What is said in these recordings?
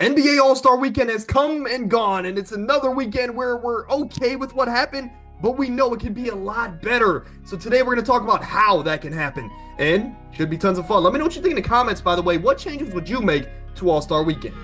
NBA All-Star Weekend has come and gone, and it's another weekend where we're okay with what happened, but we know it can be a lot better. So today we're going to talk about how that can happen, and should be tons of fun. Let me know what you think in the comments, by the way. What changes would you make to All-Star Weekend?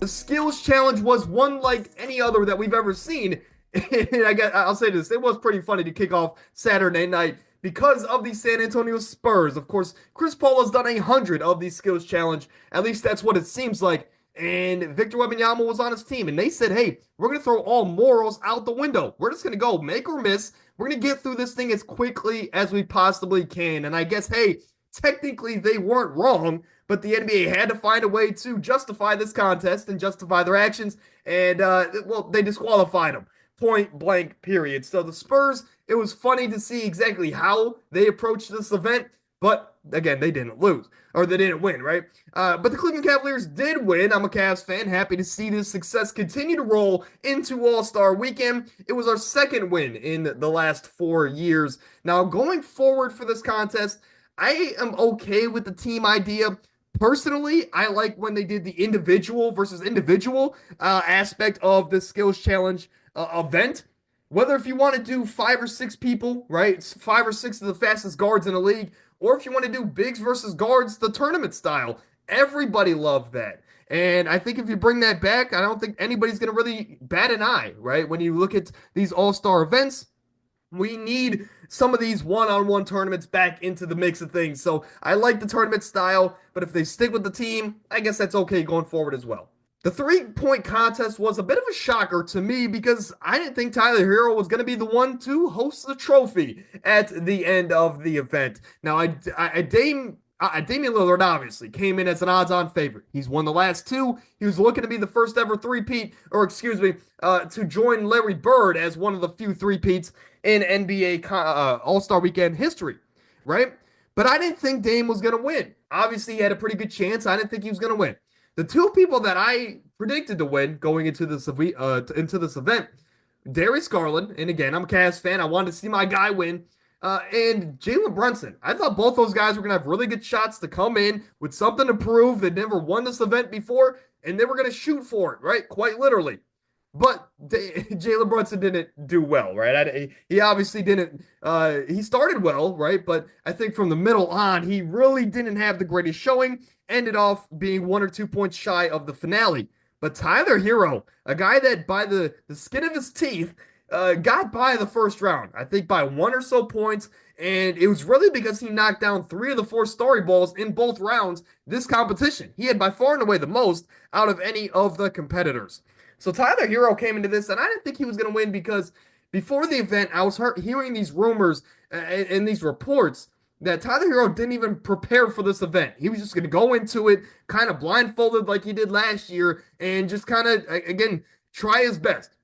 The skills challenge was one like any other that we've ever seen. And I'll say this, it was pretty funny to kick off Saturday night because of the San Antonio Spurs. Of course, Chris Paul has done 100 of these skills challenge. At least that's what it seems like. And Victor Wembanyama was on his team, and they said, "Hey, we're gonna throw all morals out the window. We're just gonna go make or miss. We're gonna get through this thing as quickly as we possibly can." And I guess, hey, technically they weren't wrong, but the NBA had to find a way to justify this contest and justify their actions. And well, they disqualified them, point blank, period. So the Spurs, it was funny to see exactly how they approached this event, but again, they didn't lose, or they didn't win, right? But the Cleveland Cavaliers did win. I'm a Cavs fan, happy to see this success continue to roll into All-Star Weekend. It was our second win in the last 4 years. Now, going forward for this contest, I am okay with the team idea. Personally, I like when they did the individual versus individual aspect of the skills challenge event. Whether if you want to do 5 or 6 people, right? It's 5 or 6 of the fastest guards in the league, or if you want to do bigs versus guards, the tournament style. Everybody loved that. And I think if you bring that back, I don't think anybody's going to really bat an eye, right? When you look at these all-star events, we need some of these one-on-one tournaments back into the mix of things. So I like the tournament style, but if they stick with the team, I guess that's okay going forward as well. The 3-point contest was a bit of a shocker to me because I didn't think Tyler Hero was going to be the one to host the trophy at the end of the event. Now, Damian Lillard obviously came in as an odds-on favorite. He's won the last two. He was looking to be the first ever three-peat, or excuse me, to join Larry Bird as one of the few three-peats in NBA All-Star Weekend history, right? But I didn't think Dame was going to win. Obviously, he had a pretty good chance. I didn't think he was going to win. The two people that I predicted to win going into this event, Darius Garland, and again, I'm a Cavs fan. I wanted to see my guy win. And Jalen Brunson. I thought both those guys were going to have really good shots to come in with something to prove. They'd never won this event before, and they were going to shoot for it, right? Quite literally. But Jalen Brunson didn't do well, right? He obviously didn't. He started well, right? But I think from the middle on, he really didn't have the greatest showing. Ended off being 1 or 2 points shy of the finale. But Tyler Hero, a guy that by the skin of his teeth got by the first round, I think by 1 or so points. And it was really because he knocked down 3 of the 4 story balls in both rounds this competition. He had by far and away the most out of any of the competitors. So Tyler Hero came into this, and I didn't think he was going to win because before the event, I was hearing these rumors and these reports that Tyler Hero didn't even prepare for this event. He was just going to go into it kind of blindfolded like he did last year and just kind of, again, try his best.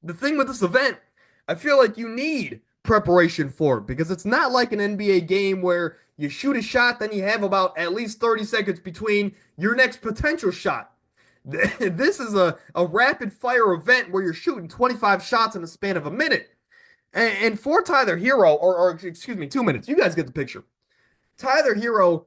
The thing with this event, I feel like you need preparation for it because it's not like an NBA game where you shoot a shot, then you have about at least 30 seconds between your next potential shot. This is a rapid fire event where you're shooting 25 shots in the span of a minute. And for Tyler Hero, or excuse me, 2 minutes, you guys get the picture. Tyler Hero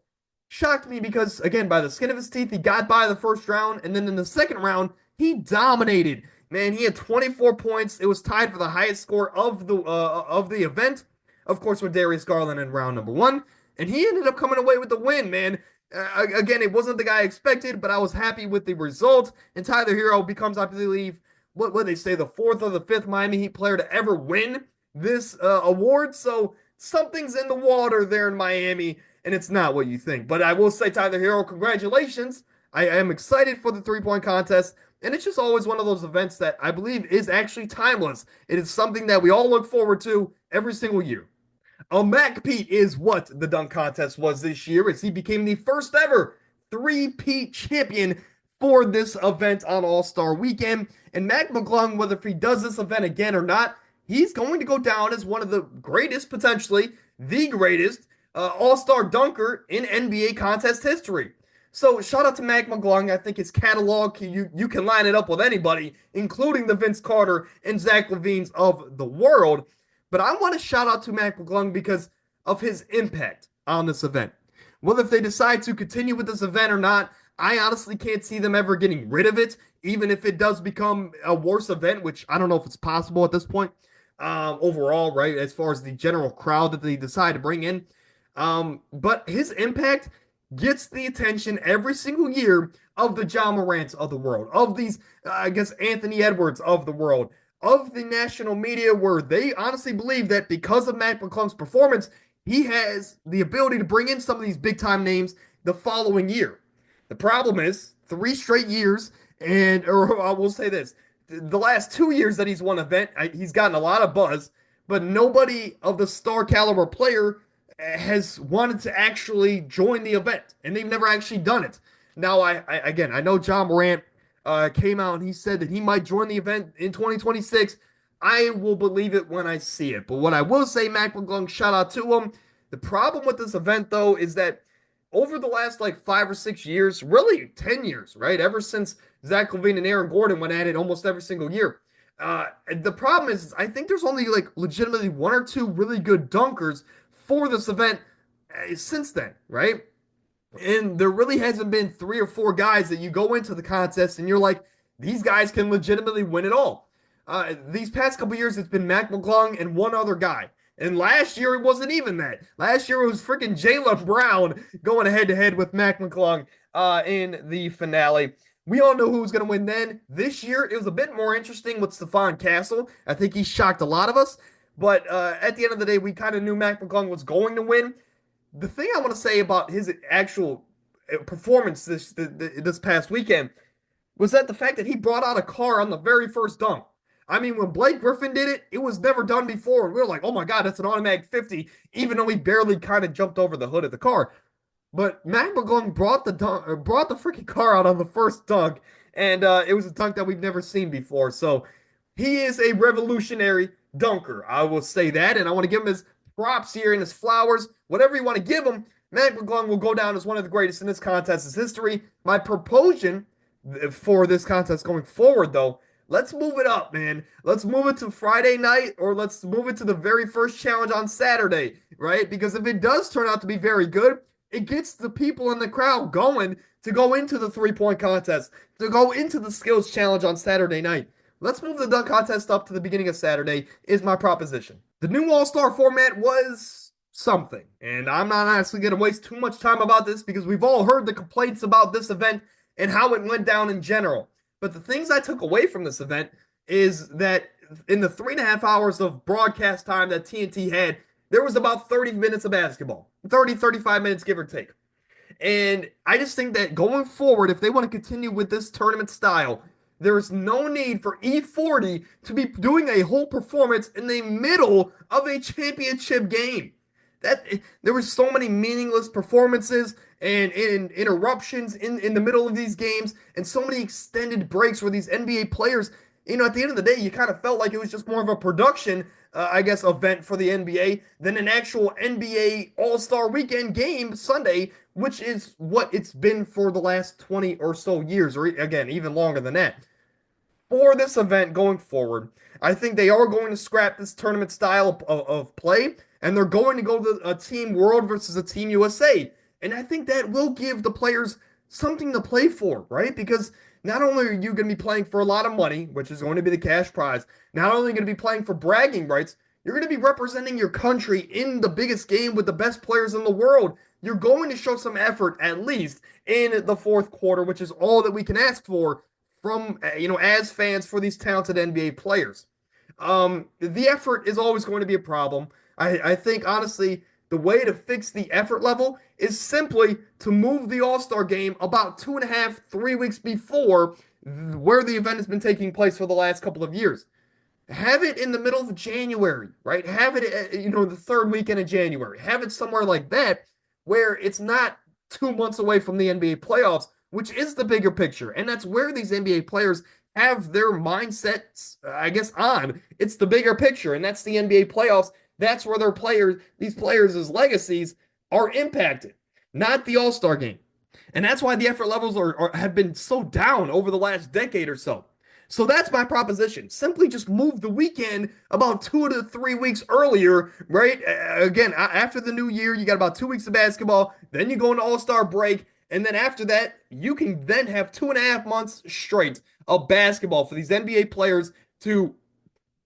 shocked me because, again, by the skin of his teeth, he got by the first round. And then in the second round, he dominated. Man, he had 24 points. It was tied for the highest score of the event, of course, with Darius Garland in round number one. And he ended up coming away with the win, man. Again, it wasn't the guy I expected, but I was happy with the result. And Tyler Hero becomes, I believe, what they say, the fourth or the fifth Miami Heat player to ever win this award. So something's in the water there in Miami, and it's not what you think. But I will say, Tyler Hero, congratulations. I am excited for the 3-point contest. And it's just always one of those events that I believe is actually timeless. It is something that we all look forward to every single year. MacPete is what the dunk contest was this year, as he became the first ever three-peat champion for this event on All-Star Weekend. And Mac McClung, whether if he does this event again or not, he's going to go down as one of the greatest, potentially the greatest All-Star dunker in NBA contest history. So shout out to Mac McClung. I think his catalog, you can line it up with anybody, including the Vince Carter and Zach LaVines of the world. But I want to shout out to Mac McClung because of his impact on this event. Whether if they decide to continue with this event or not, I honestly can't see them ever getting rid of it, even if it does become a worse event, which I don't know if it's possible at this point. Overall, right, as far as the general crowd that they decide to bring in. But his impact gets the attention every single year of the Ja Morants of the world, of these, I guess, Anthony Edwards of the world, of the national media, where they honestly believe that because of Mac McClung's performance, he has the ability to bring in some of these big time names the following year. The problem is 3 straight years, and or I will say this: the last 2 years that he's won an event, he's gotten a lot of buzz, but nobody of the star caliber player has wanted to actually join the event, and they've never actually done it. Now, again, I know Ja Morant came out and he said that he might join the event in 2026. I will believe it when I see it. But what I will say, Mac McClung, shout out to him. The problem with this event, though, is that over the last like 5 or 6 years, really 10 years, right? Ever since Zach LaVine and Aaron Gordon went at it almost every single year. The problem is, I think there's only like legitimately one or two really good dunkers for this event since then, right? And there really hasn't been 3 or 4 guys that you go into the contest and you're like, these guys can legitimately win it all. These past couple years, it's been Mac McClung and one other guy. And last year, it wasn't even that. Last year, it was freaking Jaylen Brown going head to head with Mac McClung in the finale. We all know who was going to win then. This year, it was a bit more interesting with Stephon Castle. I think he shocked a lot of us. But at the end of the day, we kind of knew Mac McClung was going to win. The thing I want to say about his actual performance this past weekend was that the fact that he brought out a car on the very first dunk. I mean, when Blake Griffin did it, it was never done before. And we were like, oh my God, that's an automatic 50, even though he barely kind of jumped over the hood of the car. But Mac McClung brought the freaking car out on the first dunk, and it was a dunk that we've never seen before. So he is a revolutionary dunker. I will say that, and I want to give him his props here and his flowers. Whatever you want to give him, Mac McClung will go down as one of the greatest in this contest's history. My proposition for this contest going forward, though, let's move it up, man. Let's move it to Friday night, or let's move it to the very first challenge on Saturday, right? Because if it does turn out to be very good, it gets the people in the crowd going to go into the 3-point contest, to go into the skills challenge on Saturday night. Let's move the dunk contest up to the beginning of Saturday, is my proposition. The new All-Star format was something, and I'm not honestly going to waste too much time about this because we've all heard the complaints about this event and how it went down in general. But the things I took away from this event is that in the 3.5 hours of broadcast time that TNT had, there was about 30 minutes of basketball, 30, 35 minutes, give or take. And I just think that going forward, if they want to continue with this tournament style, there is no need for E40 to be doing a whole performance in the middle of a championship game. That there were so many meaningless performances and interruptions in the middle of these games, and so many extended breaks where these NBA players, at the end of the day, you kind of felt like it was just more of a production, I guess, event for the NBA than an actual NBA All-Star Weekend game Sunday, which is what it's been for the last 20 or so years, or again, even longer than that. For this event going forward, I think they are going to scrap this tournament style of play, and they're going to go to a Team World versus a Team USA. And I think that will give the players something to play for, right? Because not only are you going to be playing for a lot of money, which is going to be the cash prize, not only going to be playing for bragging rights, you're going to be representing your country in the biggest game with the best players in the world. You're going to show some effort, at least, in the fourth quarter, which is all that we can ask for from, as fans for these talented NBA players. The effort is always going to be a problem. I think, honestly, the way to fix the effort level is simply to move the All-Star game about 2.5, 3 weeks before where the event has been taking place for the last couple of years. Have it in the middle of January, right? Have it, the third weekend of January. Have it somewhere like that where it's not 2 months away from the NBA playoffs, which is the bigger picture. And that's where these NBA players have their mindsets, I guess, on. It's the bigger picture, and that's the NBA playoffs. That's where these players' legacies are impacted, not the All-Star game. And that's why the effort levels have been so down over the last decade or so. So that's my proposition. Simply just move the weekend about 2 to 3 weeks earlier, right? Again, after the new year, you got about 2 weeks of basketball. Then you go into All-Star break. And then after that, you can then have 2.5 months straight of basketball for these NBA players to,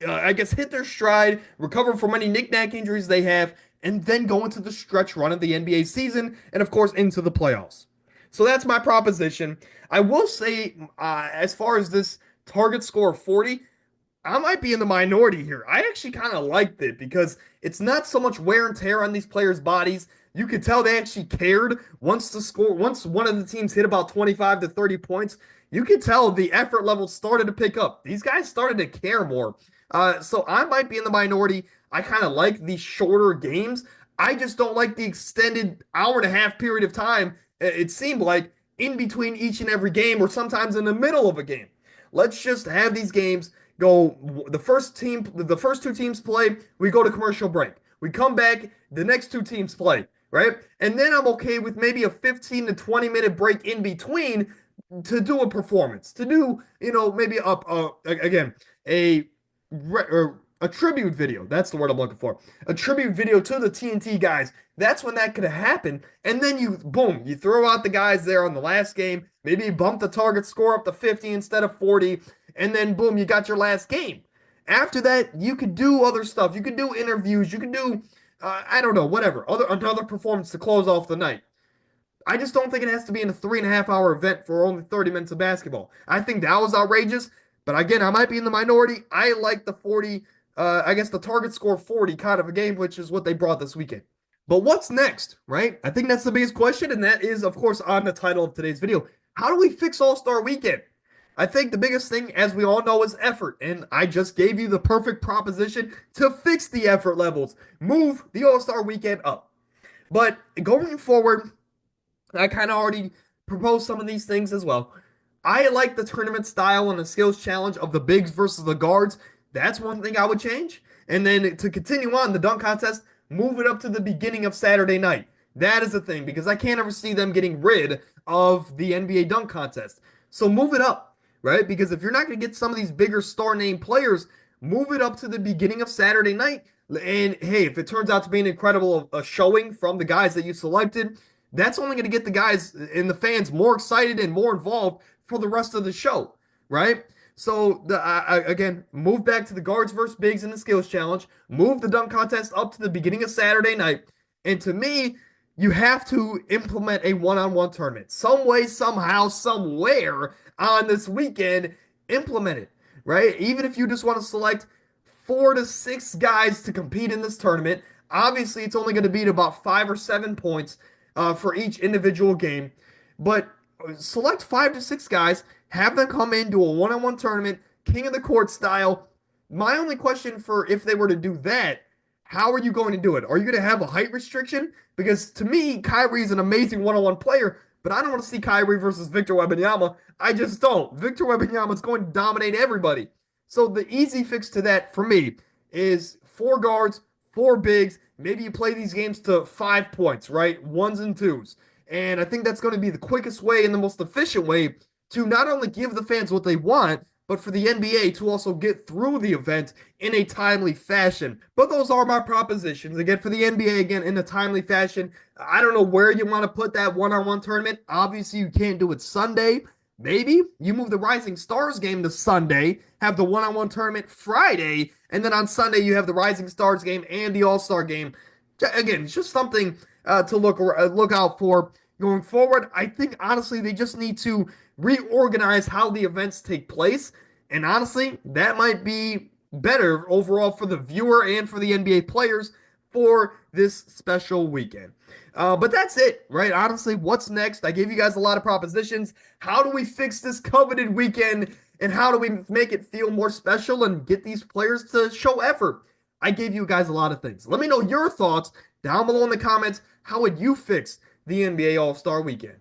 I guess, hit their stride, recover from any knick-knack injuries they have, and then go into the stretch run of the NBA season and, of course, into the playoffs. So that's my proposition. I will say, as far as this target score of 40, I might be in the minority here. I actually kind of liked it because it's not so much wear and tear on these players' bodies. You could tell they actually cared once one of the teams hit about 25 to 30 points. You could tell the effort level started to pick up. These guys started to care more. So I might be in the minority. I kind of like these shorter games. I just don't like the extended hour and a half period of time it seemed like in between each and every game or sometimes in the middle of a game. Let's just have these games go. The first two teams play, we go to commercial break. We come back, the next two teams play, right? And then I'm okay with maybe a 15 to 20 minute break in between to do a performance, to do, maybe again, a a tribute video. That's the word I'm looking for. A tribute video to the TNT guys. That's when that could happen. And then you throw out the guys there on the last game. Maybe you bump the target score up to 50 instead of 40. And then boom, you got your last game. After that, you could do other stuff. You could do interviews. You could do, I don't know, whatever. Another performance to close off the night. I just don't think it has to be in a 3.5 hour event for only 30 minutes of basketball. I think that was outrageous. But again, I might be in the minority. I like the 40, I guess the target score 40 kind of a game, which is what they brought this weekend. But what's next, right? I think that's the biggest question, and that is, of course, on the title of today's video. How do we fix All-Star Weekend? I think the biggest thing, as we all know, is effort, and I just gave you the perfect proposition to fix the effort levels. Move the All-Star Weekend up. But going forward, I kind of already proposed some of these things as well. I like the tournament style and the skills challenge of the bigs versus the guards. That's one thing I would change. And then to continue on, the dunk contest, move it up to the beginning of Saturday night. That is the thing, because I can't ever see them getting rid of the NBA dunk contest. So move it up, right? Because if you're not going to get some of these bigger star name players, move it up to the beginning of Saturday night. And hey, if it turns out to be an incredible showing from the guys that you selected, that's only going to get the guys and the fans more excited and more involved for the rest of the show, right? So again, move back to the guards versus bigs in the skills challenge. Move the dunk contest up to the beginning of Saturday night. And to me, you have to implement a one-on-one tournament. Some way, somehow, somewhere on this weekend, implement it, right? Even if you just want to select 4 to 6 guys to compete in this tournament, obviously it's only going to be at about 5 or 7 points for each individual game. But select 5 to 6 guys, have them come into a one-on-one tournament, king of the court style. My only question for if they were to do that, how are you going to do it? Are you going to have a height restriction? Because to me, Kyrie is an amazing one-on-one player, but I don't want to see Kyrie versus Victor Wembanyama. I just don't. Victor Wembanyama is going to dominate everybody. So the easy fix to that for me is 4 guards, 4 bigs. Maybe you play these games to 5 points, right? 1s and 2s. And I think that's going to be the quickest way and the most efficient way to not only give the fans what they want, but for the NBA to also get through the event in a timely fashion. But those are my propositions. Again, for the NBA, again, in a timely fashion. I don't know where you want to put that one-on-one tournament. Obviously, you can't do it Sunday. Maybe you move the Rising Stars game to Sunday, have the one-on-one tournament Friday, and then on Sunday you have the Rising Stars game and the All-Star game. Again, it's just something to look out for going forward. I think, honestly, they just need to reorganize how the events take place. And honestly, that might be better overall for the viewer and for the NBA players for this special weekend. But that's it, right? Honestly, what's next? I gave you guys a lot of propositions. How do we fix this coveted weekend? And how do we make it feel more special and get these players to show effort? I gave you guys a lot of things. Let me know your thoughts down below in the comments. How would you fix the NBA All-Star Weekend?